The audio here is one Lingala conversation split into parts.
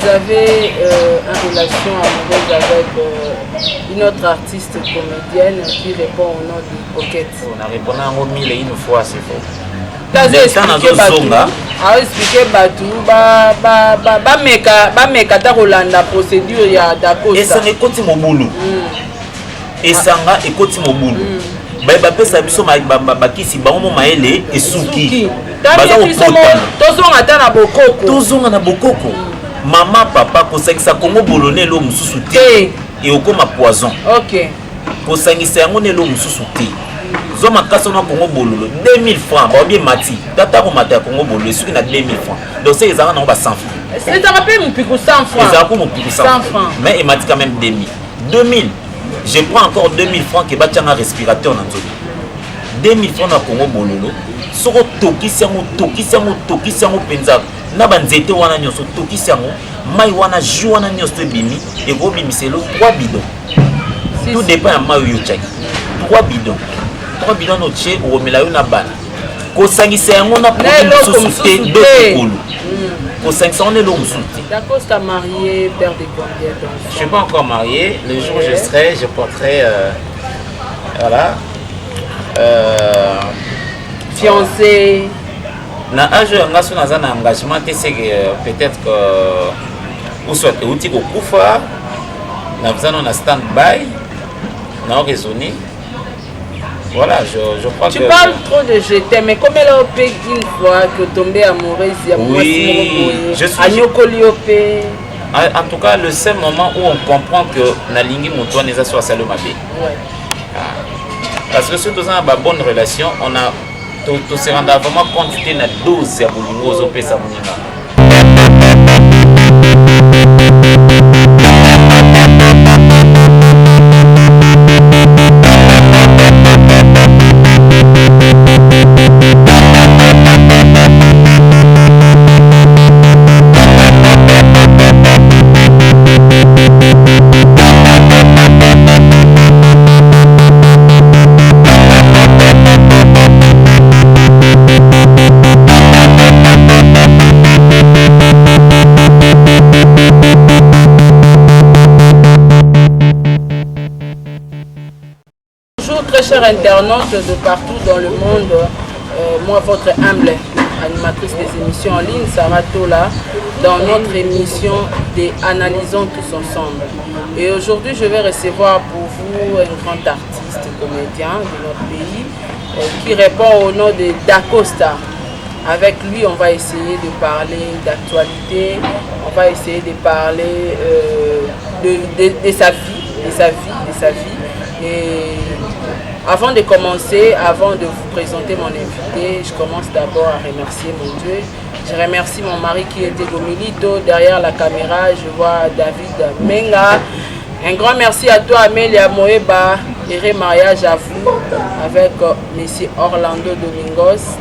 avez une relation amoureuse avec une autre artiste comédienne qui répond au nom de Pocket. On a répondu à 1001 fois, c'est faux. Expliquer bameka ta kolanda procédure ya Dacosta. Esanga ekoti mobulu. Esanga ekoti mobulu. Bapesa biso bakisi bango maele esuki. Tozonga ta na bokoko. Tozonga na bokoko. Mama papa kosangisa kongo bolone lo mususu te. Et okoma poison. OK. Kosangisa yango ne lo mususu te. Zoma kaso na kongo bololo 2000 francs ba bien mati. Tata ko mata kongo bololo suki na 2000 francs. Donc c'est ezanga na ba 100 francs. C'est ça rappelle mon pico 100 francs. Ezanga ko mon pico 100 francs. Mais il m'a dit quand même 2000. 2000. Je prends encore 2000 francs qui battent un respirateur dans zone. 2000 francs na kongo bololo. Soko tokisi yango penza. Na banzete wana nyoso tokisi yango. Mai wana jus wana nyoso bimi et go bimiselo 3 bidons. Tout dépend à mai yo chaki. 3 bidons. 3 bidons no che o melayo na bana. Ko sangisa yango na produit société de Ko sangisa on est l'homme société. Dacosta marié, père de combien d'enfants? Je suis pas encore marié. Le jour où je serai, je porterai voilà. Fiancé. Na âge ngaso naza na engagement c'est que peut-être que ou soit outil ko kufa na besoin na stand by na raisonner. Voilà, je crois tu que... Tu parles trop de je t'aime, mais comme elle a opé une fois que tomber amoureuse, il y a oui, je suis... En tout cas, le seul moment où on comprend que Nalingi Moutoua n'est pas sur la mabe. Parce que si nous avons une bonne relation, on a tout se rend vraiment compte de la dose de Bolingo aux OP Samounina. Chers internautes de partout dans le monde, moi votre humble animatrice des émissions en ligne, Sarah Tola, dans notre émission des Analysons tous ensemble. Et aujourd'hui, je vais recevoir pour vous un grand artiste comédien de notre pays qui répond au nom de Dacosta. Avec lui, on va essayer de parler d'actualité, on va essayer de parler de sa vie. Et avant de commencer, avant de vous présenter mon invité, je commence d'abord à remercier mon Dieu. Je remercie mon mari qui était au Milito. Derrière la caméra, je vois David Menga. Un grand merci à toi, Amélia Moeba. Heureux mariage à vous avec M. Orlando Domingos.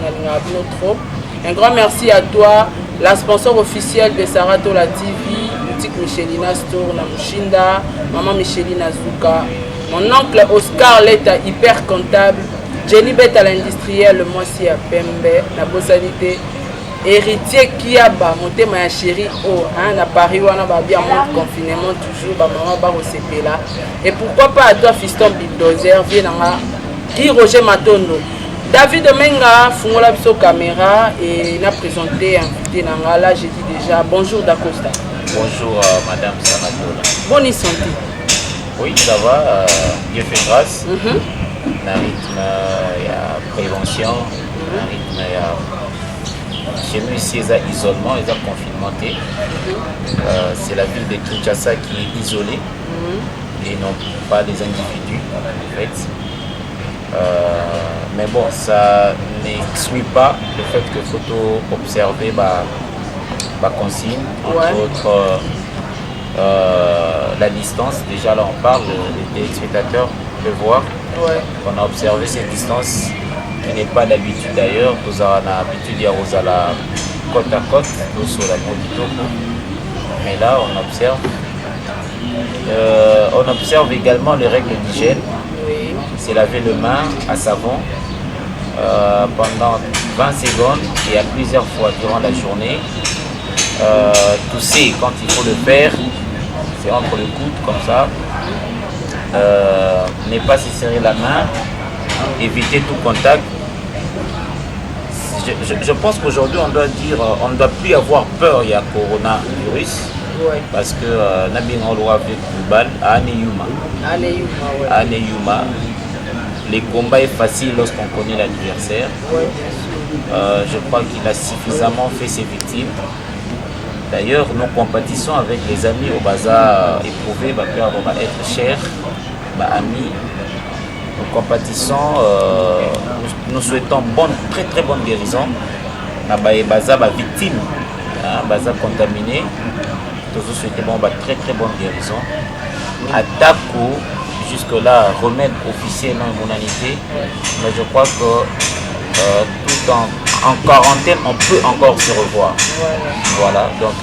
Un grand merci à toi, la sponsor officielle de Sarah Tola TV, boutique Michelina Store, Namushinda, maman Michelina Zuka. Mon oncle Oscar Leta, hyper comptable, Jenny Beta l'industriel, moi aussi à Pembe, la bossalité, héritier Kiaba, mon thème à chéri, à Paris, on a bien mon confinement toujours, maman va au là. Et pourquoi pas à toi, fiston Bulldozer, viens à Guy Roger Matondo. David Menga, Fungola Biso Caméra, et il a présenté invité Nanga, là j'ai dit déjà bonjour Dacosta. Bonjour Madame Saratola. Bonne santé. Oui, ça va, Dieu fait grâce. Un rythme, il y a prévention, un rythme, il y a... Chez nous ici, il y a isolement, il y a confinement. C'est la ville de Kinshasa qui est isolée et non pas les individus, en fait. Mais bon, ça n'exclut pas le fait qu'il faut observer ma consigne, entre autres. La distance, déjà là on parle, les téléspectateurs peuvent voir qu'on a observé cette distance qui n'est pas d'habitude d'ailleurs. Nous avons l'habitude d'y aller à la côte à côte, nous sur la Modito. Mais là on observe également les règles d'hygiène. C'est laver les mains à savon pendant 20 secondes et à plusieurs fois durant la journée. tousser quand il faut le faire, c'est entre le coude comme ça. Ne pas se serrer la main, éviter tout contact. Je pense qu'aujourd'hui on doit dire, on ne doit plus avoir peur, il y a coronavirus. Ouais. Parce que Nabin Oloa avec global, Aneyuma. Les combats est facile lorsqu'on connaît l'adversaire. Ouais. Je crois qu'il a suffisamment fait ses victimes. D'ailleurs, nos compétitions avec les amis au bazar éprouvés va être chers, amis. Nos compétitions, nous souhaitons très très bonne guérison. Bazar victime, bazar contaminé. Nous souhaitons très très bonne guérison. Attaque jusque-là, remède officiel dans l'immunité. Mais je crois que tout en quarantaine, on peut encore se revoir. Voilà, donc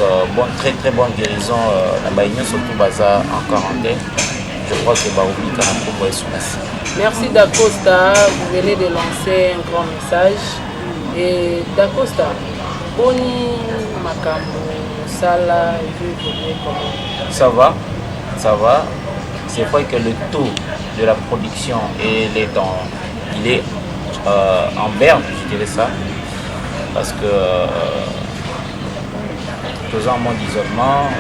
très très bonne guérison. La Baïnion, surtout bazar en quarantaine. Je crois que Baroubika a proposé son assis. Merci Dacosta, vous venez de lancer un grand message. Et Dacosta, Boni Makambo, Sala, ça va. C'est vrai que le taux de la production il est en berne, je dirais ça. Parce que faisant un mois d'isolement,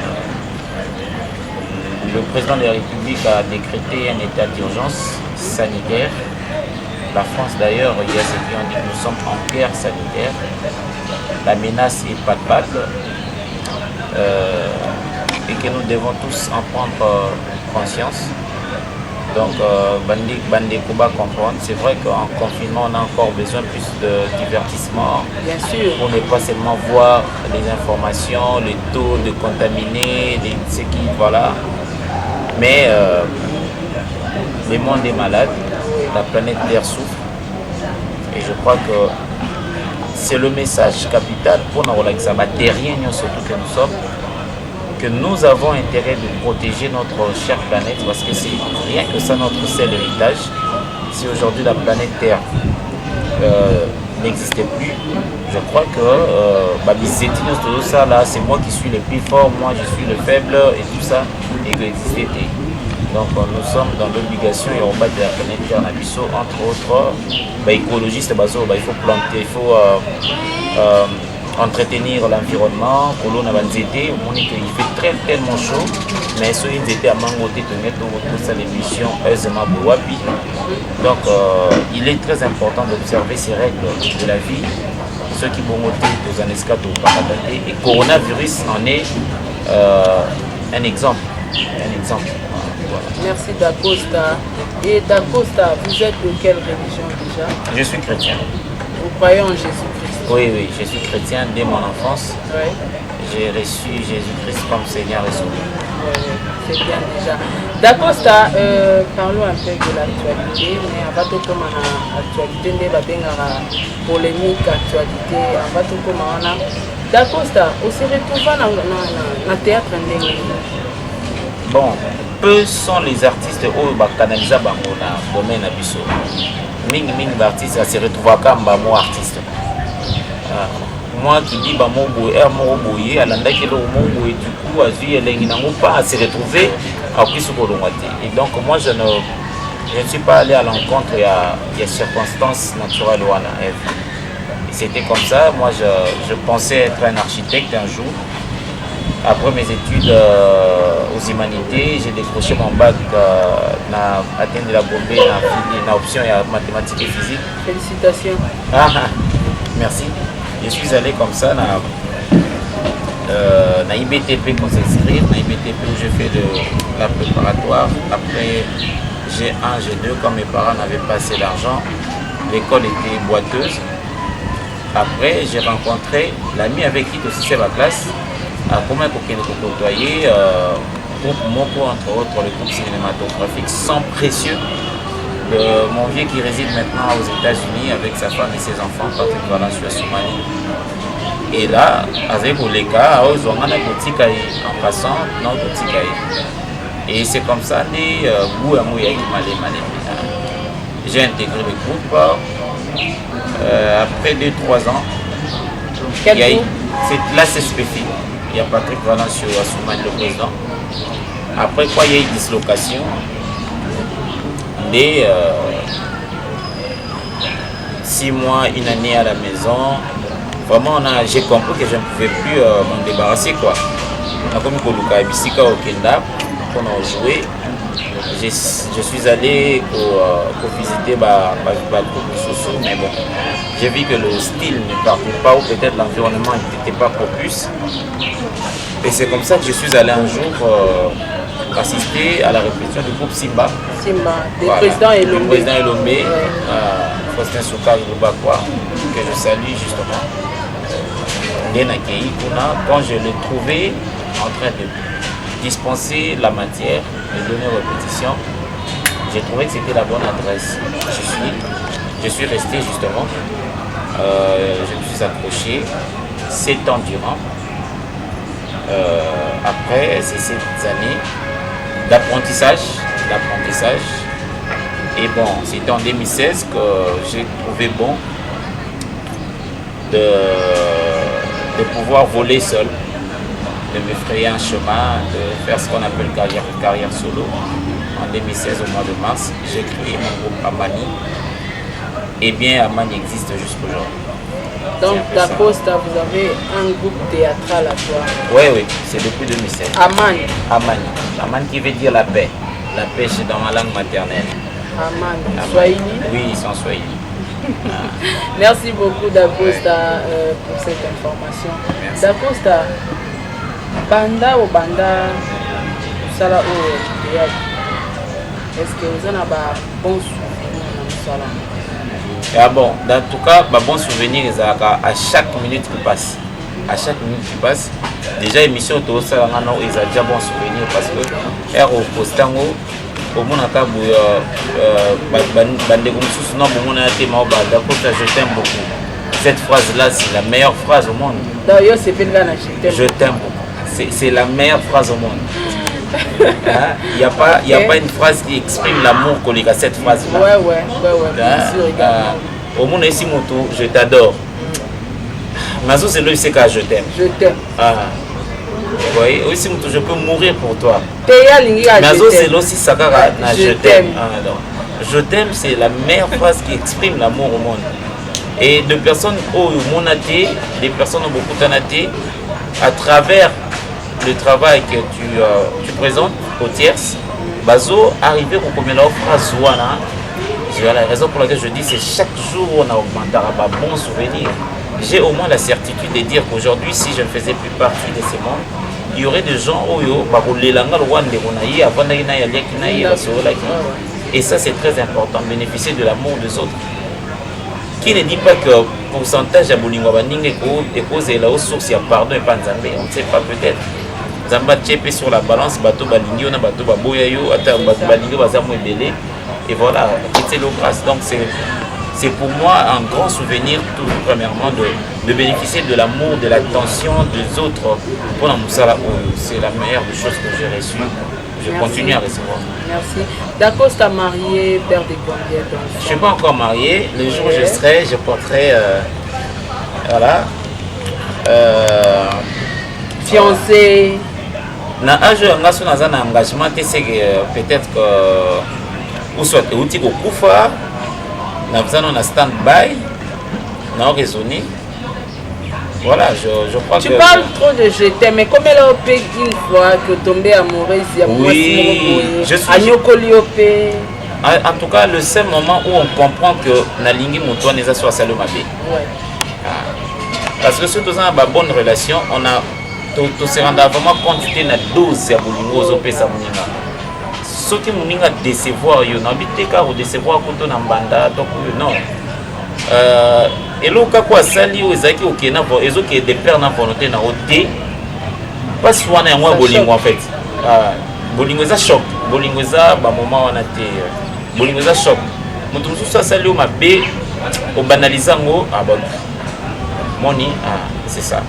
le président de la République a décrété un état d'urgence sanitaire. La France d'ailleurs, il y a ceux qui ont dit que nous sommes en guerre sanitaire. La menace est palpable et que nous devons tous en prendre conscience. Donc, Bandé Kuba comprendre. C'est vrai qu'en confinement, on a encore besoin plus de divertissement. Bien sûr. Pour ne pas seulement voir les informations, les taux de contaminés, ce qui, voilà. Mais le monde est malade, la planète Terre souffre. Et je crois que c'est le message capital pour nous relaxer. Terrien, surtout que nous sommes, que nous avons intérêt de protéger notre chère planète parce que c'est rien que ça notre seul héritage. Si aujourd'hui la planète Terre n'existait plus, je crois que tout ça là, c'est moi qui suis le plus fort, moi je suis le faible et tout ça, et que existait. Donc nous sommes dans l'obligation et on bat de la planète Terre Nabiso, entre autres, écologistes, il faut planter, il faut entretenir l'environnement, il fait tellement chaud, mais ceux qui étaient à Mangoté de mettre tout ça l'émission aisément Boapi. Donc il est très important d'observer ces règles de la vie. Ceux qui vont monter aux anescato et coronavirus en est un exemple. Voilà. Merci Dacosta. Et Dacosta, vous êtes de quelle religion déjà? Je suis chrétien. Vous croyez en Jésus-Christ? Oui, je suis chrétien dès mon enfance. Oui. J'ai reçu Jésus-Christ comme Seigneur et Sauveur. C'est bien déjà. Dacosta, parlons un peu de l'actualité, mais avant de commencer l'actualité, on va bien la polémique actualité, avant de commencer. Dacosta, on se retrouve dans le théâtre ndenge. Bon, peu sont les artistes qui canalisent dans le domaine abisso. Ming d'artistes se retrouvent comme moi artiste. Moi qui dis que je à l'endroit du coup, à se retrouver à et donc moi je ne suis pas allé à l'encontre, il y a circonstances naturelles. C'était comme ça, moi je pensais être un architecte un jour. Après mes études aux humanités, j'ai décroché mon bac à atteindre de la Bombay, dans l'option mathématiques et physique. Félicitations. Merci. Je suis allé comme ça dans IBTP pour s'inscrire. Dans IBTP où j'ai fait de la préparatoire. Après G1, G2, comme mes parents n'avaient pas assez d'argent, l'école était boiteuse. Après, j'ai rencontré l'ami avec qui aussi c'est ma classe. Comment pour côtoyer groupe Moko, entre autres le groupe cinématographique Sang Précieux. Mon vieux qui réside maintenant aux États-Unis avec sa femme et ses enfants, Patrick Valencia Soumani. Et là, avec Oleka, on a une boutique en passant, notre boutique. Et c'est comme ça, j'ai intégré le groupe. Après 2-3 ans, Quel groupe? c'est la CSPFI. il y a Patrick Valencio Assoumani, le président. Après quoi, il y a eu dislocation. Dès 6 mois, une année à la maison, vraiment j'ai compris que je ne pouvais plus m'en débarrasser, quoi. On a comme Koluka Bisika au Kenda pour nous jouer. Je suis allé pour visiter Soso, mais bon, j'ai vu que le style ne partait pas, ou peut-être l'environnement n'était pas propice. Et c'est comme ça que je suis allé un jour assister à la répétition du groupe Simba. Simba, le président Elombe. Le président Elombe, Faustin Soukar Lubakwa, que je salue justement. Quand je l'ai trouvé en train de dispenser la matière, de donner répétition, j'ai trouvé que c'était la bonne adresse. Je suis resté justement, je me suis accroché 7 ans durant. Après ces 7 années d'apprentissage, et bon, c'était en 2016 que j'ai trouvé bon de pouvoir voler seul, de me frayer un chemin, de faire ce qu'on appelle carrière solo. En 2016, au mois de mars, j'ai créé mon groupe Amani. Et bien, Amani existe jusqu'aujourd'hui. Donc, d'Acosta, vous avez un groupe théâtral à toi? Oui, c'est depuis 2016. Amani. Amani qui veut dire la paix. La paix, c'est dans ma langue maternelle. Amani. Swahili? Oui, ils sont Swahili. Merci beaucoup d'Acosta pour cette information. D'Acosta, Banda ou Banda, Sala ou théâtre, est-ce que vous avez un bon souvenir dans Sala? Ah bon, dans tout cas, bon souvenir à chaque minute qui passe. À chaque minute qui passe, déjà l'émission de Sala, ils ont déjà bon souvenir parce que R au Postango, au monde à je t'aime beaucoup. Cette phrase-là, c'est la meilleure phrase au monde. Je t'aime beaucoup. C'est la meilleure phrase au monde. Il n'y a pas une phrase qui exprime l'amour qu'on a cette phrase-là. Ouais, bien sûr. Au monde ici, Moto, je t'adore. Mazo, c'est lui, c'est que je t'aime. Je t'aime. Vous voyez, aussi, je peux mourir pour toi. Mazo, c'est aussi Sakara, je t'aime. Je t'aime, c'est la meilleure phrase qui exprime l'amour au monde. Et de personnes au monde, des personnes ont beaucoup d'anaté, à travers le travail que tu présentes aux tierces, Bazo arrivé au premier phrase Zouana. C'est la raison pour laquelle je dis c'est chaque jour on a augmenté un bon souvenir. J'ai au moins la certitude de dire qu'aujourd'hui, si je ne faisais plus partie de ces mondes, il y aurait des gens et ça c'est très important, bénéficier de l'amour des autres. Qui ne dit pas que le pourcentage à Bolingwa est causé la source, il y a pardon et pas Nzambe, on ne sait pas peut-être. Zamba tchépé sur la balance, bateau balingi, on a bateau baboyayo, bateau balingi, bazamo ebele, et voilà, c'est le grâce. Donc c'est pour moi un grand souvenir, tout premièrement, de bénéficier de l'amour, de l'attention des autres. Pour la Moussala, c'est la meilleure des choses que j'ai reçues. Je continue à recevoir. Merci. D'Acosta marié, père de combien d'enfants? Je ne suis pas encore marié. Le jour où je serai, je porterai. Voilà. Fiancé. Na âge où on a un engagement, c'est que peut-être que ou soit outil au Koufa, on a stand-by, on a raisonné. Voilà, je crois que... Tu parles trop de je t'aime, mais comme elle a opé une fois que tombé amoureuse, il y a oui, je suis... En tout cas, le seul moment où on comprend que Nalingi Moutoua n'est pas sur Salomé. Ouais. Parce que surtout dans une bonne relation, on a tout se rend vraiment compte de la dose de Bolingo aux OP Samoninga. Ce qui m'a décevoir, il y a un cas où décevoir quand on a un banda, donc non. Et là, quand on sali aux acquis au Kenya, ils ont des pères dans volonté na ôté. Pas souvent un mois Bolingo en fait. Bolingo ça choc. Bolingo ça, bah moment on a été. Bolingo ça choc. Mon tout ça sali au mabé, au banalisango, ah bon. Moni, c'est ça.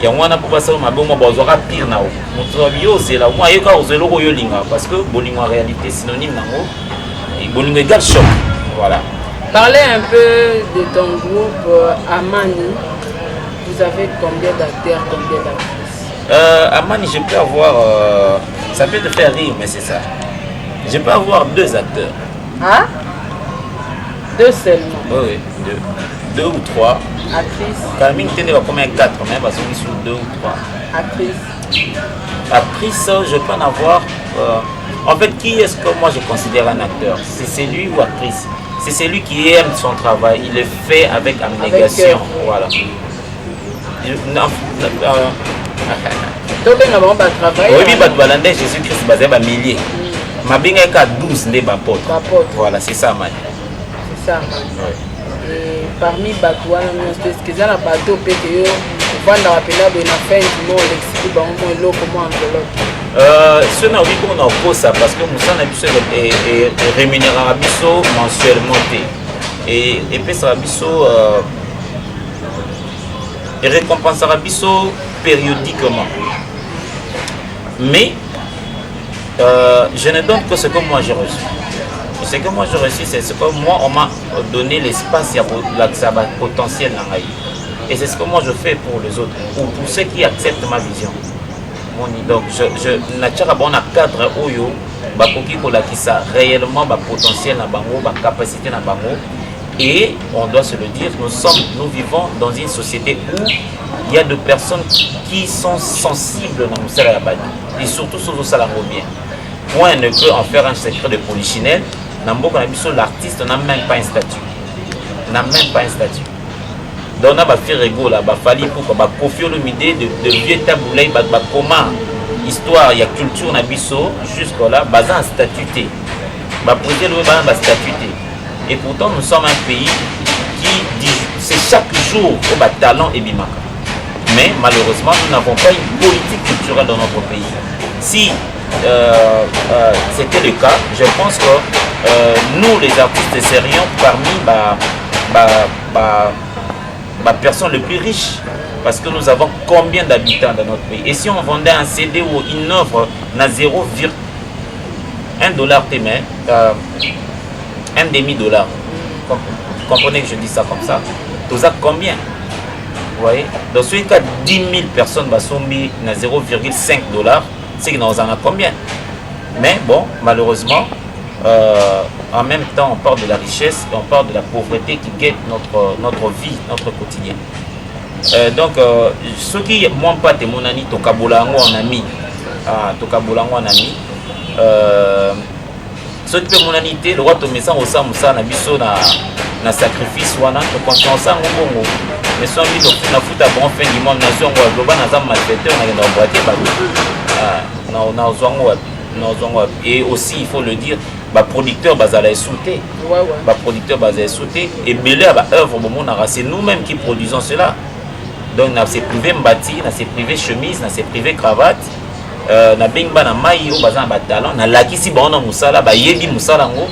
Il y a un pour passer au mabé, on va avoir pire na haut. Mon tout bio c'est là. Moi, il y a un zéro au yolinga parce que Bolingo en réalité synonyme na haut. Et Bolingo égale choc. Voilà. Parlez un peu de ton groupe Amani. Vous avez combien d'acteurs, combien d'actrices? Amani, je peux avoir... ça peut te faire rire, mais c'est ça. Je peux avoir 2 acteurs. Hein? 2 seulement? Oui, 2 ou 3. Actrices? Camille, tu es combien 4, mais parce qu'on est sur 2 ou 3. Actrices? Actrice, je peux en avoir... en fait, qui est-ce que moi je considère un acteur? C'est celui ou actrice? C'est celui qui aime son travail, il le fait avec abnégation. Voilà. Oui, Jésus-Christ basé sur milliers. Ma binga est à 12 n'est pas pote. Voilà, c'est ça, man. C'est ça, man. Et parmi Batouan, est-ce que ça n'a pas tout pété? On va dans la pénale de la fin du monde, l'explique par un mot comment enveloppe. Ce n'est pas qu'on a ça parce que nous sommes rémunérés à Bisso mensuellement. Et puis ça Bisso et récompensera Bisso périodiquement. Mais je ne donne que ce que moi j'ai reçu. Ce que moi j'ai reçu, c'est ce que moi on m'a donné l'espace, il y a le potentiel dans la vie. Et c'est ce que moi je fais pour les autres, pour ceux qui acceptent ma vision. Donc je n'ai pas un cadre où qui ça réellement potentiel dans bango, capacité dans bango. Et on doit se le dire, nous vivons dans une société où il y a des personnes qui sont sensibles dans le salaire et surtout sur le salaire bien. Point ne peut en faire un secret de polichinelle. Dans l'artiste n'a même pas un statut. N'a même pas un statut. Donc on a fait rigolo là, fallu pour confier l'idée de vieux taboulay, comment histoire, il y a culture na biso jusqu'à là, basé en statuté. Poser le basé en statuté. Et pourtant nous sommes un pays qui dit c'est chaque jour au talent et bimaka. Mais malheureusement nous n'avons pas une politique culturelle dans notre pays. Si c'était le cas, je pense que nous les artistes serions parmi les personnes les plus riches. Parce que nous avons combien d'habitants dans notre pays? Et si on vendait un CD ou une œuvre à 0,1 $, un demi-dollar. Comprenez que je dis ça comme ça. Tout ça combien? Vous voyez? Dans ce cas, 10 000 personnes sont mis à 0,5 $. C'est que nous en avons combien? Mais bon, malheureusement, en même temps, on parle de la richesse, on parle de la pauvreté qui guette notre vie, notre quotidien. Donc, ceux qui m'ont pas été mon ami, Tokabolango en ami, ceux qui mon amité, le roi Tomesan au Samusa, na biso na sacrifice wana, to conscience en bongo. Mais sans lui, na fout à bon fin du monde, na zongo, globa na zam malfaiteur, na boîtier, et aussi il faut le dire, producteur bazala sauté, producteur bazala sauté, et belé à œuvre c'est nous-mêmes qui produisons cela. Donc na c'est privé mbati, na c'est privé chemise, na c'est privé cravate, na bingba na mai au bazan talent, na lakisi ba na musala ba yebi musala ngo,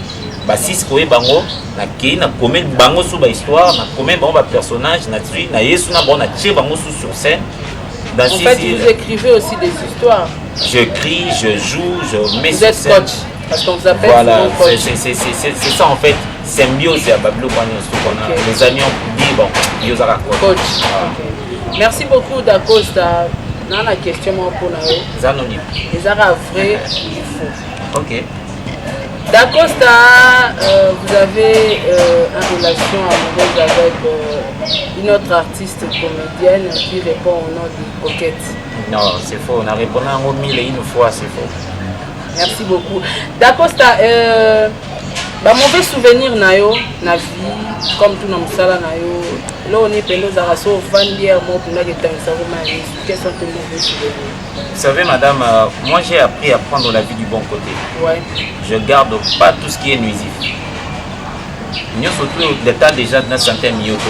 ba sis koé bango, na ki na commet bango sous ba histoire, na commet bango ba personnage, na tu na yesu na bon na tché bango sur scène. En fait, vous écrivez aussi des histoires. J'écris, je joue, je mets vous êtes scène. coach, parce qu'on vous appelle voilà, coach. C'est ça en fait, symbiose à Bablo Bagnos. Les amis ont dit, bon, ils ont coach. Okay. Merci beaucoup d'Acosta. Dans la question pour nous. C'est anonyme. Les arabes vrai ou faux. Ok. D'Acosta, vous avez une relation amoureuse avec une autre artiste comédienne qui répond au nom de Coquette. Non, c'est faux. On a répondu en 1000 et une fois, c'est faux. Merci beaucoup. D'Acosta, mauvais souvenir nayo, na vie, comme tout le monde sala nayo. Là on est pendant la raison vandière, moi pour que tu quels sont tes mauvais souvenirs? Vous savez, madame, moi j'ai appris à prendre la vie du bon côté. Ouais. Je garde pas tout ce qui est nuisif. Nous surtout l'état déjà de la santé mioto.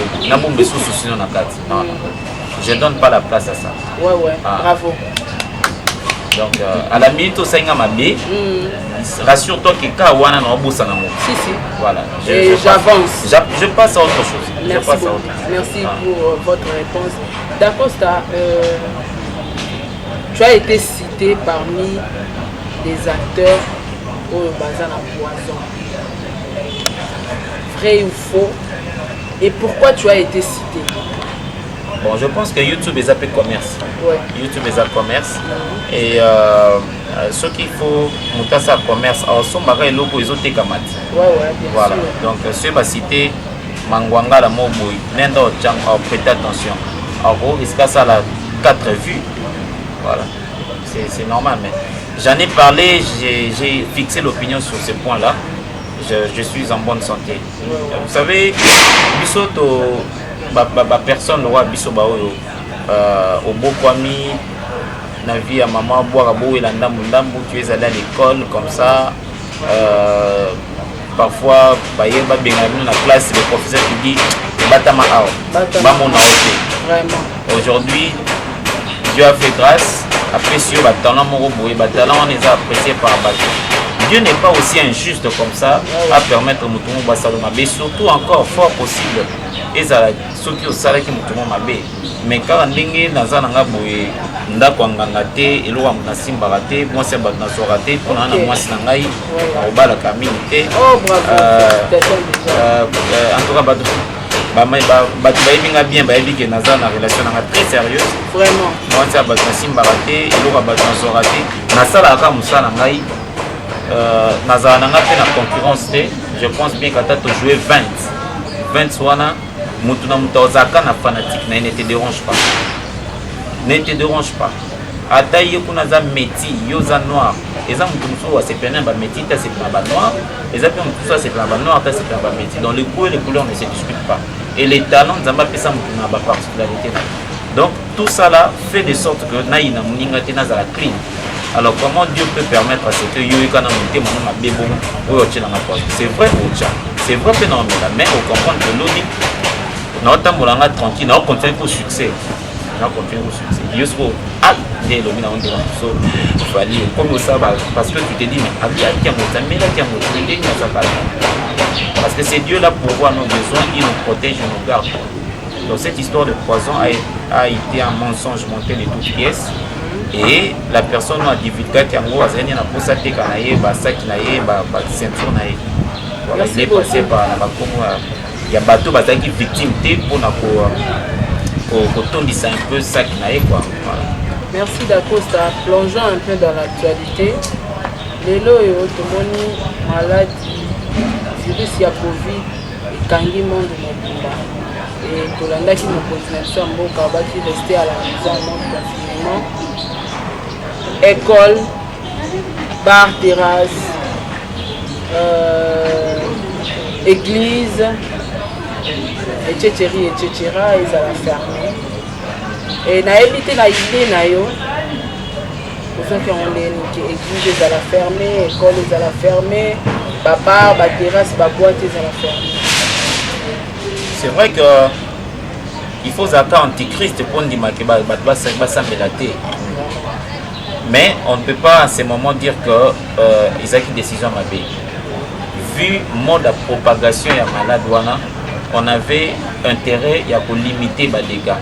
Je donne pas la place à ça. Ouais, bravo. Donc à la minute au Senga Mabé, rassure-toi que Kawana n'a pas ça. Si. Voilà. J'avance. Je passe à autre chose. Merci beaucoup. Merci pour votre réponse. D'Acosta, tu as été cité parmi des acteurs au bazar à poison. Vrai ou faux? Et pourquoi tu as été cité? Bon, je pense que YouTube est un peu commerce. Ouais. YouTube est un commerce. Et ce qu'il faut, monter ça commerce, alors son bagage est logo, ils ont été camarades. Ouais, bien voilà. sûr. Donc, ce va citer Mangwanga la Moboui, Nendo Tchang, prêtez attention. Alors, risque ça la 4 vues. Voilà. C'est normal, mais j'en ai parlé, j'ai fixé l'opinion sur ce point-là. Je suis en bonne santé. Vous savez, Bissoto, personne ne voit Bissoba au beau Kwami, na vie à maman, boire à beau et la ndambu, tu es allé à l'école comme ça. Parfois, dans la classe, le professeur qui dit Batama Ao, Vraiment. Aujourd'hui, Dieu a fait grâce. Après, sur Batalan, on les a appréciés par Bateau. Dieu n'est pas aussi injuste comme ça à permettre au Moutoumou Bassaloma, mais surtout encore fort possible. Et ça, ceux qui ont salé qui Moutoumou Mabé. Mais quand on est dans un endroit Ndakwangangate, et l'eau a Simbaraté, moi c'est Batnasoraté, pour un mois Sinangaï, au bas la Camille. Oh, bravo. En tout cas, bien relation très sérieuse. Vraiment. Moi c'est Batnasoraté, et l'eau a Batnasoraté. Nasala Aka Moussa Nangaï. Nazara nanga fait la concurrence, je pense bien qu'à tu jouer 20 soana, mutuna mutazaka na fanatique na ne te dérange pas. Ne te dérange pas. Ata yekuna za métier, yoza noir. Eza mutuso wa sepena ba métier, ta c'est pas noir. Eza pe mutuso c'est pas noir, ta c'est pas métier. Dans le goût et les couleurs ne se discutent pas. Et les talents zamba pesa mutuna ba particularité. Donc tout ça là fait de sorte que naïna muninga te nazara clean. Alors comment Dieu peut permettre à ce que Yoyikana monte mon bébé ou c'est vrai c'est vrai que non mais on comprend que l'on notre temps tranquille on continue au succès Yosko a des lomina on dit comme ça parce que tu te dis mais parce que c'est Dieu là pour voir nos besoins, il nous protège, il nous garde. Donc cette histoire de poison a été un mensonge monté de toutes pièces. Et la personne a divulgué qu'il y a un poussa qui ceinture. Voilà, il est passé par il y a bateau qui victime pour un peu ça qui n'a quoi. Merci Dacosta. Plongeons un peu dans l'actualité. Lelo et Otomoni maladie virus ya Covid et Kangi monde mobimba. Et Tolanda qui nous continue à Mboka qui restait à la maison en mode confinement. École, bar, terrasse, église, etc. Ils allaient fermer. Et na évité la idée na yo. Pour ceux qui ont les églises, ils allaient fermer, école, ils allaient fermer, bar, terrasse, boîte, ils allaient fermer. C'est vrai que il faut attendre antichrist pour dire que ça me l'a été. Mais on ne peut pas à ce moment dire que ils ont une décision à faire. Vu le mode de propagation et la maladie, on avait intérêt à limiter les dégâts.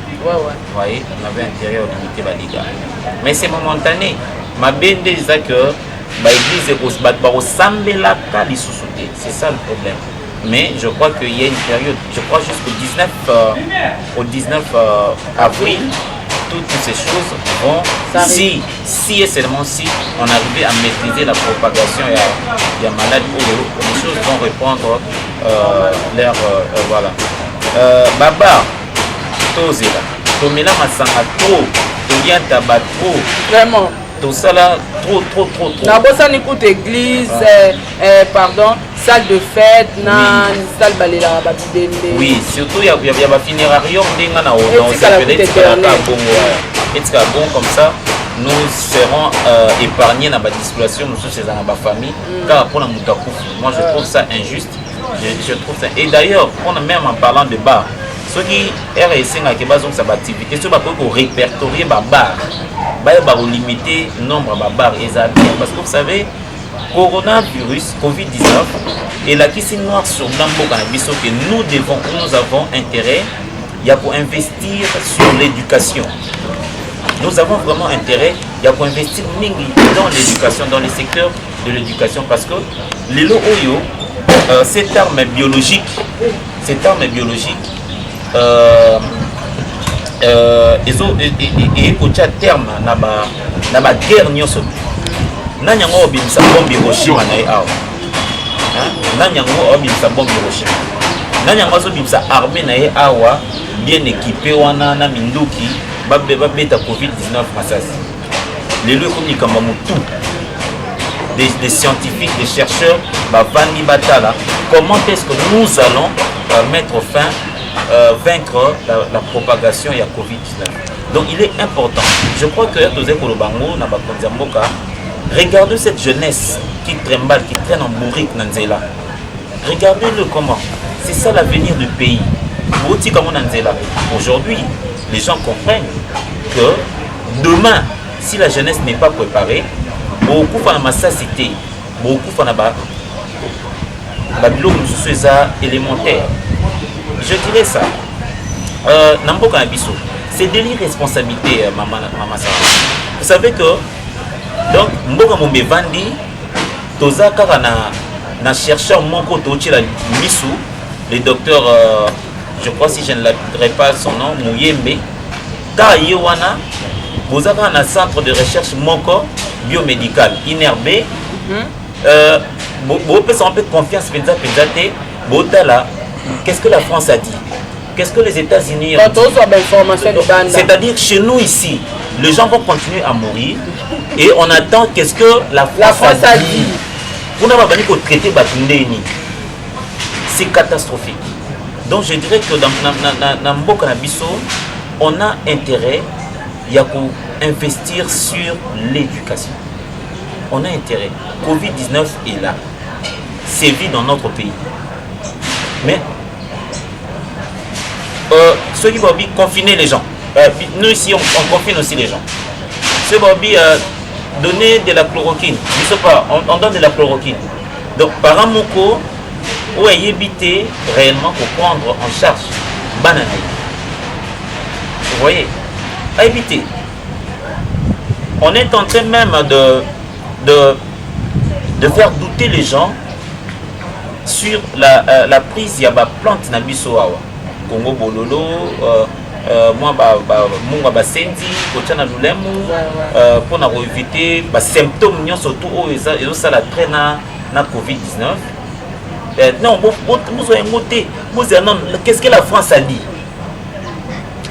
Voyez, on avait intérêt à limiter les dégâts. Mais c'est momentané. Ma bende disait que l'église est ressemblée c'est ça le problème. Mais je crois qu'il y a une période, je crois jusqu'au 19 avril, toutes ces choses vont, si et seulement si on arrive à maîtriser la propagation et la maladie, les choses vont reprendre leur voilà. Baba, Tozela, Tomela Masanga trop, Tolien Tabat trop. Vraiment. Tout ça là, trop. Nabosa n'écoute église, pardon, salle de fête, salle balela, oui, surtout il y a un funérarium comme ça, nous serons épargnés dans la situation, nous sommes dans la famille, car pour la moi je trouve ça injuste, je trouve ça. Et d'ailleurs, même en parlant de bar, ceux qui RSC qui basent sur activité, ceux qui peuvent répertorier les bars, ils limiter le nombre de bars parce que vous savez, coronavirus, Covid-19, et la question noire sur Nambo Cannabis que nous avons intérêt pour investir sur l'éducation. Nous avons vraiment intérêt pour investir dans l'éducation, dans les secteurs de l'éducation, parce que les lots Oyo, cette arme biologique et à terme na ba guerre nyonso nanyango obimisa bombe Hiroshima na awa nanyango obimisa bombe Hiroshima nanyango obimisa armée na awa bien équipé wana na minduki babeta Covid-19 masasi lelo konikamba mutu des scientifiques, des chercheurs bavandi batala comment est-ce que nous allons mettre fin vaincre la propagation de la Covid-19. Donc il est important. Je crois que regardez cette jeunesse qui trimballe, qui traîne en bourrique Nanzela. Regardez-le comment. C'est ça l'avenir du pays. Aujourd'hui, les gens comprennent que demain, si la jeunesse n'est pas préparée, beaucoup de massacité, beaucoup de élémentaire. Je dirais ça. C'est de l'irresponsabilité, maman. Vous savez que donc mboka mombe vandi toza kaka na chercheur moko tochi la misu le docteur je crois si je ne l'appellerai pas son nom Mouyembe ka yewana bozaka na centre de recherche moko biomédical INRB bo peut un peu confiance penza te botala qu'est-ce que la France a dit? Qu'est-ce que les États-Unis ont dit? C'est-à-dire chez nous ici, les gens vont continuer à mourir et on attend qu'est-ce que la France a dit. Vous n'avez pas dit qu'on traite Batundeni. C'est catastrophique. Donc je dirais que dans Mboka Nabiso, on a intérêt à investir sur l'éducation. On a intérêt. Covid-19 est là. Sévit dans notre pays. Mais ceux qui vont confiner les gens, nous ici on confine aussi les gens. Ceux qui vont donner de la chloroquine, je sais pas, on donne de la chloroquine. Donc par un moko, où est évité réellement pour prendre en charge banane. Vous voyez, à éviter. On est en train même de faire douter les gens sur la prise, il y a des plantes na biso awa Congo bololo moi munga basendi kochana lulemu pour na éviter ba symptômes nyonso surtout et ça la traîne na Covid-19 non qu'est-ce que la France a dit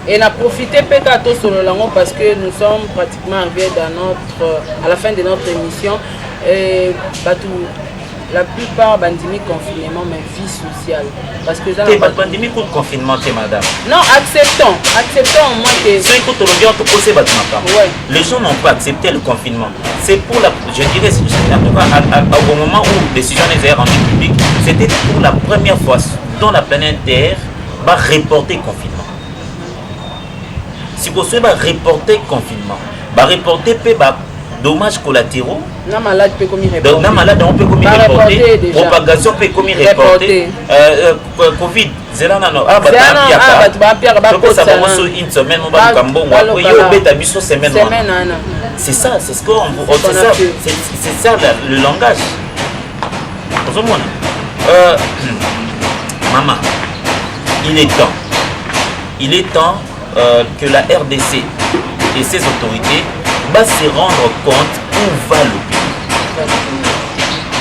et on a profité peut-être sur le langue parce que nous sommes pratiquement arrivés à la fin de notre émission et la plupart bandimi confinement mais vie sociale parce que ça bandimi contre confinement madame non acceptons au moins que les gens n'ont pas accepté le confinement c'est pour la je dirais au moment où décision des airs en public c'était pour la première fois dans la planète Terre va reporter confinement si vous souhaitez reporter confinement va reporter dommages collatéraux. Na malade peut commis reporter. Donc na malade on peut commis reporter. Propagation peut commis reporter. Covid, zela nano. Ah ça va une semaine on va Cambon. Yo beta biso semaine. C'est ça, c'est ce qu'on c'est ça le langage. Maman, il est temps que la RDC et ses autorités va se rendre compte où va le pays.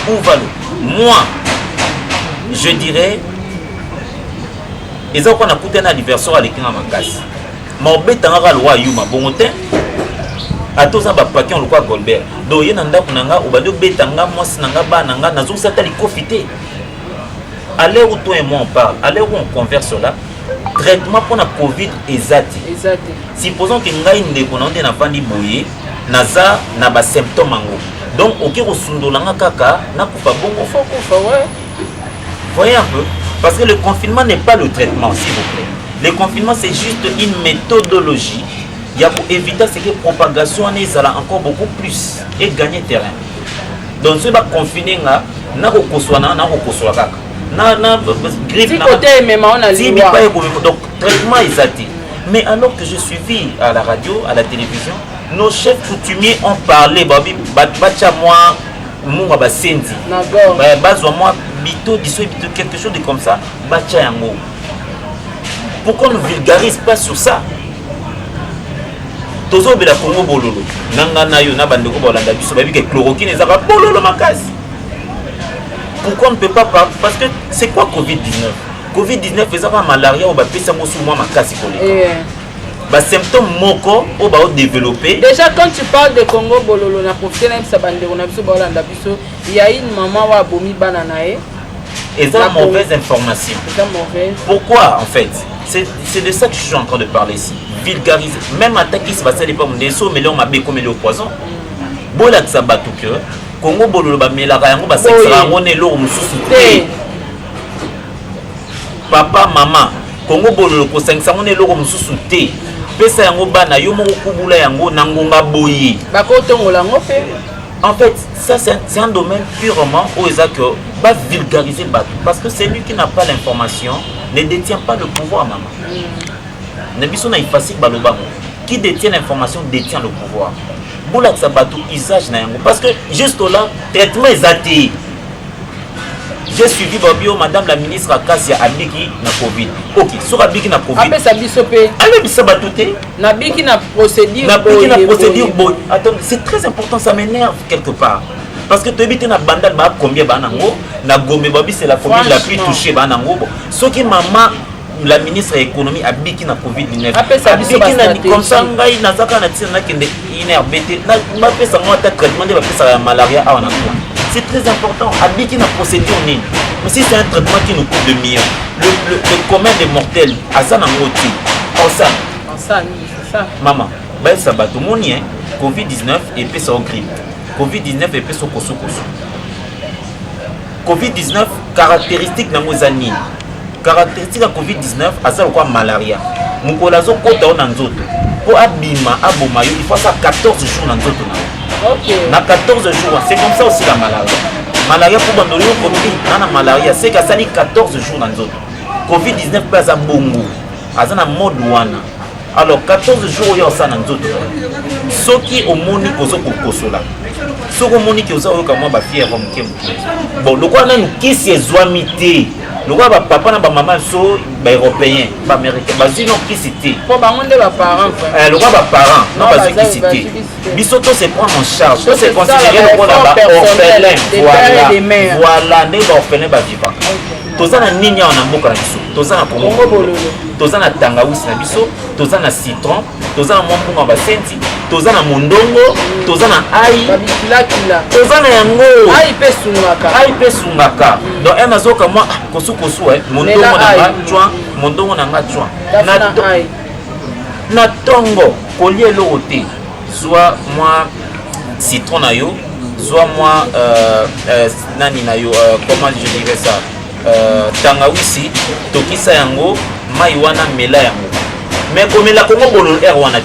Où va le pays. Moi, je dirais, ils ont qu'on a coûté un anniversaire à l'écran à ma casse. Mais on bête en roi Yuma, bon temps. À tous les paquets, on le croit Goldberg. Donc, il y a un nanga, ou bado betanga, moi, nanga, bananga, nazo satali profiter. À l'heure où toi et moi on parle, à l'heure où on converse là, traitement pour la Covid exact. Supposons que nous avons des enfants qui naza na ba symptômes ango. Donc OK osundolanga kaka na kufa bongo faut kufa ouais. Voyez un peu parce que le confinement n'est pas le traitement s'il vous plaît. Le confinement c'est juste une méthodologie. Il y a pour éviter ce que la propagation est encore beaucoup plus et gagner terrain. Donc ce va confiner na kokoswana na kokoswa kaka. Na grippe na côté même on a donc traitement exact. Mais alors que je suis à la radio, à la télévision, nos chefs coutumiers ont parlé, moi, moi, basendi, moi, bito, quelque chose de comme ça, pourquoi on ne vulgarise pas sur ça? tozo bela Congo bololo nanga na yo na bandeko bolanda biso babi que chloroquine ezaka bololo makasi. Pourquoi on ne peut pas parce que c'est quoi Covid-19? Covid-19 ezaka malaria ou ba pesa mo sous moi makasi koleka. Bah symptômes moko au ba développer. Déjà quand tu parles de Congo bololo na profiter même sa bande on a biso bolanda biso, il y a une maman wa bomi bananae. Et ça mauvaise information. Pourquoi en fait? C'est de ça que je suis en train de parler ici. Vulgariser. Même attaque qui se passe à l'époque, mais on m'a bécomé le poison. Bola ça batou que Congo bololo ba melaka yango ba sexra ngone lo mususu te. Papa maman Congo bololo ko sengsa ngone lo mususu te. Pesa yango bana yo mo kubula yango nangonga boyi. Ba ko tongola ngo fe. En fait, ça c'est un domaine purement où ils ont va vulgariser bateau. Parce que celui qui n'a pas l'information ne détient pas le pouvoir, maman. Qui détient l'information détient le pouvoir. Boulak sa bateau, usage na yango. Parce que juste là, traitement est athée. J'ai suivi Babio, madame la ministre Akassia Abiki na Covid. Ok, sur Abiki na Covid. Après ça bisopé. Allez, ça batouté. Nabiki na procédure. Nabiki na procédure. Attends, c'est très important, ça m'énerve quelque part. Parce que tu habites na bandal ba combien ba nango, na Gombe Babi c'est la commune la plus touchée ba nango. Ce qui maman la ministre de l'économie Abiki na Covid-19. Après ça Abiki na comme ça ngai na zaka na tina kende inerbete. Na ba pesa moi ta traitement de ba pesa la malaria a on a. C'est très important. Abiki na procédure nini. Mais si c'est un traitement qui nous coûte de millions, le commun des mortels, à ça n'a moti. En ça, c'est ça. Maman, ben ça bat tout le monde, Covid-19 et puis ça grippe. Covid-19 et puis ça koso. Covid-19, caractéristique na mozanine. Caractéristique de Covid-19, à ça quoi malaria. Mukolazo kota on nzoto. Pour abima, abomayo, il faut ça 14 jours dans nzoto na. Okay. Na 14 jours, c'est comme ça aussi la malaria. Malaria pour bandolio Covid, na malaria, c'est qu'à ça 14 jours dans nzoto. Covid-19 pas à bongo. À ça na mode wana. Alors 14 jours il y a ça dans nzoto. Ce qui au moni kozo kosola. Ce qui au moni kozo oyoka moi ba fier comme kemki. Bon, le quoi na qui c'est zoamité. Le quoi papa na ba maman so ba européen, ba américain, ba zino qui c'était. Pour ba monde ba parents. Le quoi ba parents, non ba zino qui c'était. Bisoto c'est prendre en charge. Ça c'est considéré le quoi là orphelin. Voilà, né ba orphelin ba vivant. Toza na ninya na mboka na biso. Toza na Congo bololo. Toza na tangawisi na biso, toza na citron, toza na mombunga ba senti, toza na mondongo, toza na ai. Toza na yango. Ai pe sungaka. Ai pe sungaka. Donc un azoka moi kosu mondongo na nga chwa, mondongo na nga chwa. Na tongo kolie lote. Soit moi citron na yo, soit moi nani na yo comment je dirais ça? Tangawisi tokisa yango mai wana mela yango mais comme la Congo bololo er wana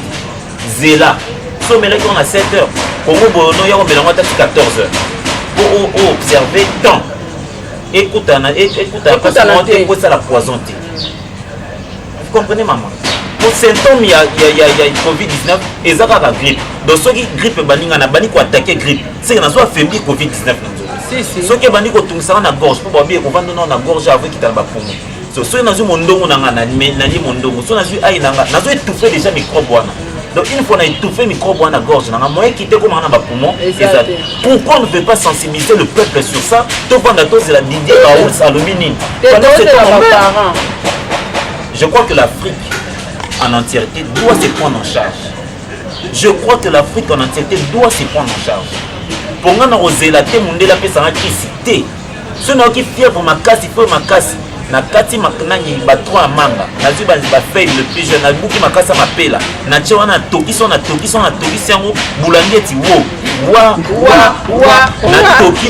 zela so mela qui on a 7 heures Congo bololo ya mela ngata 14 heures pour observer temps écoute parce que ça la poison. Vous comprenez maman? Pour symptômes il y a Covid-19 et ça la grippe donc ceux qui grippe baninga na bani ko attaquer grippe c'est que na soit affaibli Covid-19. Ce qui est banni ko tungisa na gorge pour bien ko vendre na gorge avec qui dans ba poumon. So na zo mondongo na nga na ni mondongo. So na zo ai na nga na zo étouffer déjà microbe wana. Donc une fois on a étouffé microbe wana gorge na nga moyen quitter comme na ba poumon. Pourquoi on ne veut pas sensibiliser le peuple sur ça? Tout pendant tout c'est la Didier Raoult aluminium. Je crois que l'Afrique en entièreté doit se prendre en charge. Je crois que l'Afrique en entièreté doit se prendre en charge. Pour nga na rozela te mundela pesa na kisité. Ce na ki fier pour ma casse, il faut ma casse. Na kati makanangi ba 3 manga. Na ziba ba feuille le plus jeune na buki makasa mapela. Na tche wana toki so na toki yango bulangeti wo.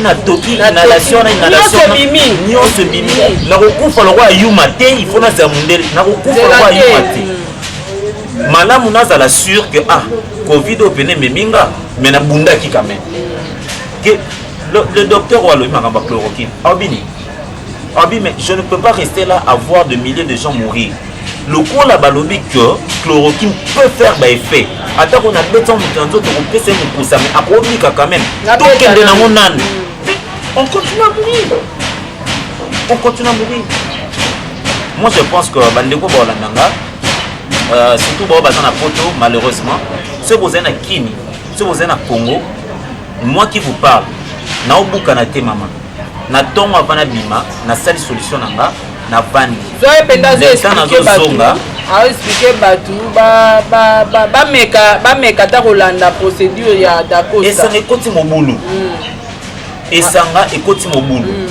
Na toki inhalation na inhalation. Nyonso bimi. Na kokufa lo kwa yuma te, il faut na za mundele. Na kokufa lo kwa yuma te. Malamu nazala sûr que Covid au pene meminga mais na bundaki quand même. Que le docteur Waloui m'a remboursé chloroquine. Abi, mais je ne peux pas rester là à voir de milliers de gens mourir. Le coup là balobi que chloroquine peut faire effet. Attends qu'on a besoin de nous pour ça mais après quand même. Tout est dans mon âne. On continue à mourir. Moi je pense que bandeko balandanga surtout dans la photo malheureusement Si vous êtes à Kini, si vous êtes à Congo, moi qui vous parle, na obuka na te maman. Na tongo avana bima, na sali solution nanga, na vandi. Zoe pendazo expliquer batu, ba meka ta kolanda procédure ya dakosa. Esanga ekoti mobulu. Esanga ekoti mobulu.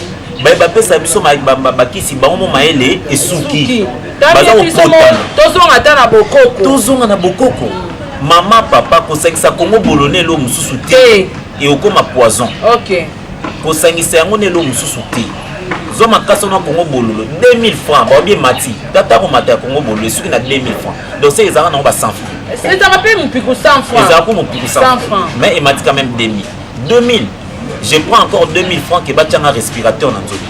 Ba pesa biso bakisi bango maele esuki. Baza tozonga ta na bokoko. Tozonga na bokoko. Mama papa kosangisa Congo bolone lo mususu te. Et okoma poison. OK. Kosangisa yango ne lo mususu te. Zo makasa na Congo bololo 2000 francs ba bien mati. Tata ko mata Congo bololo suki na 2000 francs. Donc c'est ezanga na ba 100 francs. C'est ça rappelle mon pico 100 francs. Ezanga ko mon pico 100 francs. Mais il m'a dit quand même 2000. 2000. Je prends encore 2000 francs que batanga respirateur na nzoto.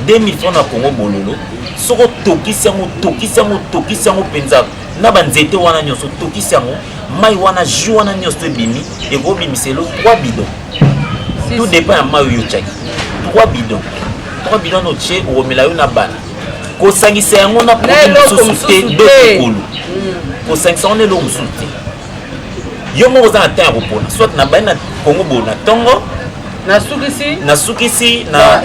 2000 francs na Congo bololo. Soko tokisi yango penza. Na banzete wana nyonso tokisi yango. Mai wana jus wana nyonso ebimi et go bimiselo 3 bidons. Tout dépend de mayo yochaki. 3 bidons. 3 bidons no che o mela yo na bana. Ko sangisa yango na produit société de kolo. Ko sangisa on lo musuti. Yo mo za ta repona. Soit na bana Congo bona tongo na sukisi na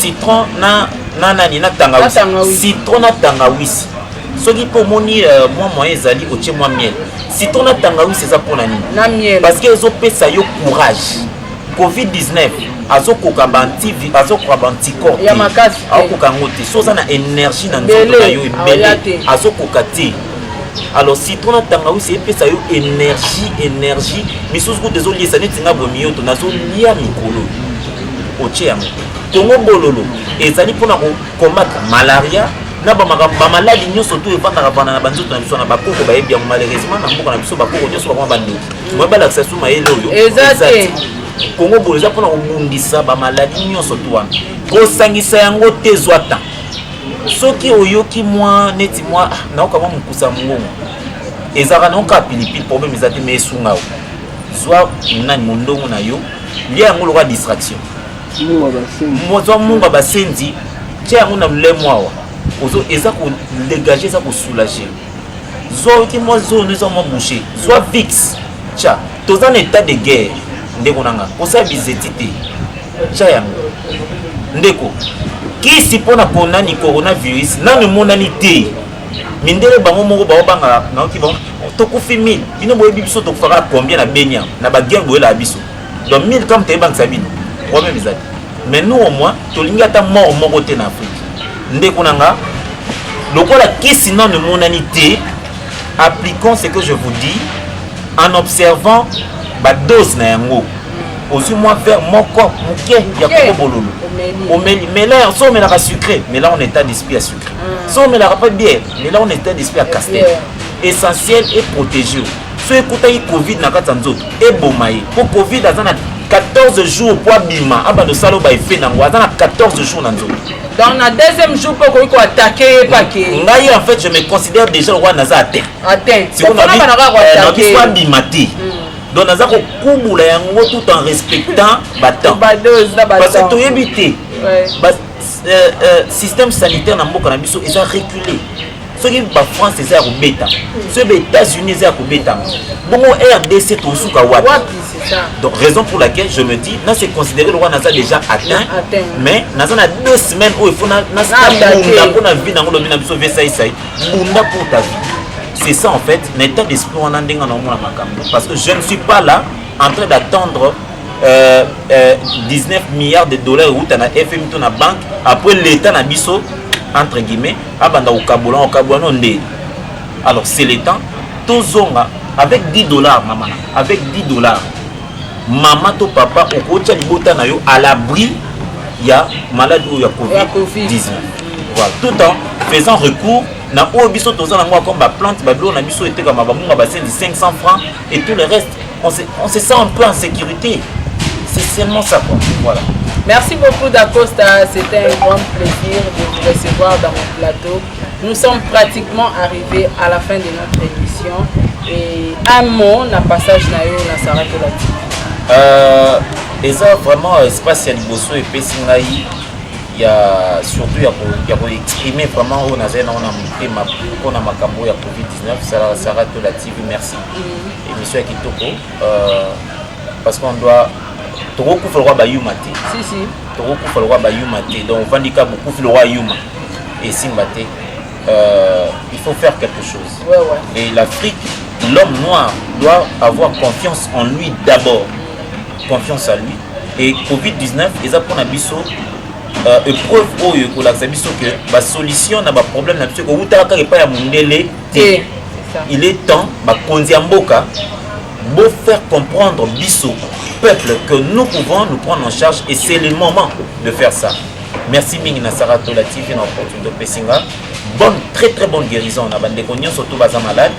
citron na nani na tangawisi. Citron na tangawisi. Soki po moni moi moyen ezali otie moi miel. Citron na tangawisi ça pour nani? Na miel. Parce que ezo pesa yo courage. COVID-19 azokoka bantivi azokoka banticorps ya makasi azokoka ngote soza na énergie na nzoto na yo ebele azokoka te. Alors citron na tangawisi epesa yo énergie misusu ko dezoliesa neti nga bomi yo to nazolia mikolo otie yango tongo bololo ezali mpona combattre malaria na ba maladi nyonso to evandaka bana na banzoto na biso na bakoko bayebi yango malheureusement na mboka na biso bakoko nyonso bakoma bandeko moi balakisa su mayele oyo ezate Congo bolo eza mpona kobundisa bamaladi nyonso to wana kosangisa yango te zwa tan soki oyoki mwa neti mwa naoka mwa mokusa mongongo ezaka naoka pilipili problème eza te me esunga o zwa nani mondongo na yo lia yango loka distraction zwa munga basenzi tia yango na lolemo awa eza kodégage eza kosoulage zwa oyoki mwa zone eza mwa boucher zwa vix tia toza na état de guerre ndeko nanga osala bizeti te tia yango ndeko kisi mpona konani coronavirus nanu emonani te mindele bango moko baobanga naoki bango tokufi 1000 bino boyebi biso tokufaka combien na benia na baguerre boyelaka biso donc 1000 comme toyebangisa bino problème ezali mais nous au moins tolingi ata mort moko te na afrique ndeko nanga lokola kisi nanu emonani te appliquons ce que je vous dis en observant dose na yango aussi moi vers mon corps moké ya Congo bololo omeli mais là on met la sucré mais là on est état d'esprit à sucré si on met la pas bière mais là on est état d'esprit à caster essentiel et protégé so ekutaki covid na kati nzoto ebomaye po covid azana 14 jours pour abima aba de salo ba effet nango azana 14 jours na nzoto donc na deuxième jour pour ko attaquer paquet ngai en fait je me considère déjà le roi naza atteint si on a pas attaquer abimati donc naza ko kubula yango tout en respectant batant parce que to yebité système sanitaire na mboka na biso eza reculé soki ba France eza ko beta ceux des États-Unis eza ko beta bongo RDC to suka wapi c'est ça donc raison pour laquelle je me dis na c'est considéré le roi naza déjà atteint mais naza na 2 semaines où il faut na bunda pona vie nango lobi na biso vesa isai bunda pour ta vie. C'est ça en fait, l'état d'esprit on a parce que je ne suis pas là en train d'attendre 19 milliards de dollars où tu as FMI dans la banque après l'état na biso entre guillemets abanda au Kaboulon alors c'est le temps tozonga avec 10 dollars maman avec 10 dollars maman to papa au kocha libota na yo à l'abri il y a maladie ou il y a Covid-19 voilà tout en faisant recours na obiso toza na moi comme ba plante ba blo na biso était comme ba munga ba 500 francs et tout le reste on se sent un peu en sécurité c'est seulement ça quoi voilà. Merci beaucoup Dacosta, c'était un grand plaisir de vous recevoir dans mon plateau. Nous sommes pratiquement arrivés à la fin de notre émission et un mot na passage na yo na Sarako Lati. Et ça vraiment espace ya liboso et pesingai il y a surtout il y a exprimer vraiment on a makambo ya Covid-19 ça rate la TV merci émission ya kitoko parce qu'on doit toko ku le roi bayuma te si toko ku le roi bayuma te donc vandika beaucoup le roi yuma et simbate il faut faire quelque chose et l'Afrique l'homme noir doit avoir confiance en lui d'abord confiance à lui et Covid-19 ils apprennent à biso épreuve oyo ko la biso que ba solution na ba problème na biso ko utaka ke pa ya mundele te il est temps ba konzi mboka beau faire comprendre biso peuple que nous pouvons nous prendre en charge et c'est le moment de faire ça. Merci mingi na Sarato la TV na opportunité pesinga bonne très bonne guérison na bande ko nyonso to baza malade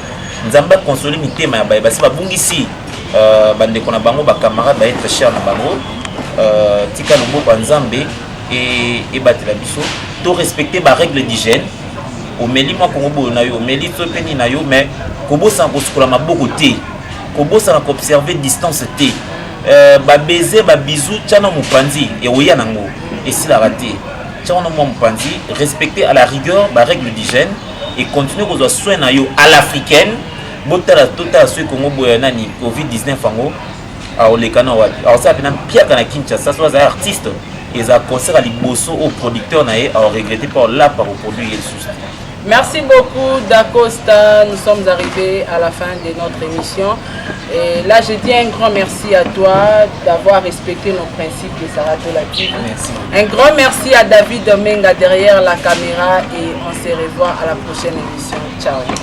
nzamba consoler mitema ya ba basi ba bungisi bande ko na bango ba camarade ba être cher na bango tika lombo ba nzambe et battre la biso to respecter ba règle d'hygiène au meli moi kongo na yo meli to peni na yo mais ko bosa ko sukula maboko te ko bosa ko observer distance te ba baiser ba bisou tchana mupanzi et oya nango et si la raté tchana mupanzi respecter à la rigueur ba règle d'hygiène et continuer ko soin na yo à l'africaine botala tota so kongo boya nani Covid-19 fango a olekana wapi alors ça pena pia kana Kinshasa ça soit artiste et à concert à liboso aux producteurs naé à regretter par là par produire le souci. Merci beaucoup Dacosta, nous sommes arrivés à la fin de notre émission et là je dis un grand merci à toi d'avoir respecté nos principes de Sarato la TV. Merci. Un grand merci à David Domenga derrière la caméra et on se revoit à la prochaine émission. Ciao.